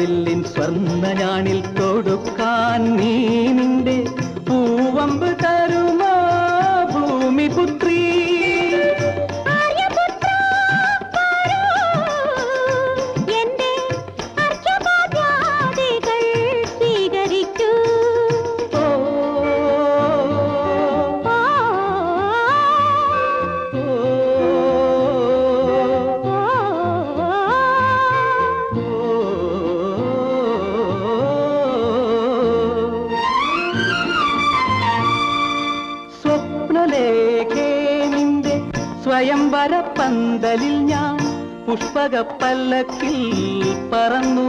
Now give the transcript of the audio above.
വാർവില്ലിൻ സ്വർണ്ണഞാണിൽ തൊടുക്കാൻ നീ നിന്റെ പൂവമ്പ് തരുമോ ഭൂമിപുത്രീ? നിന്റെ സ്വയംവര പന്തലിൽ ഞാൻ പുഷ്പകപ്പല്ലക്കിൽ പറന്നു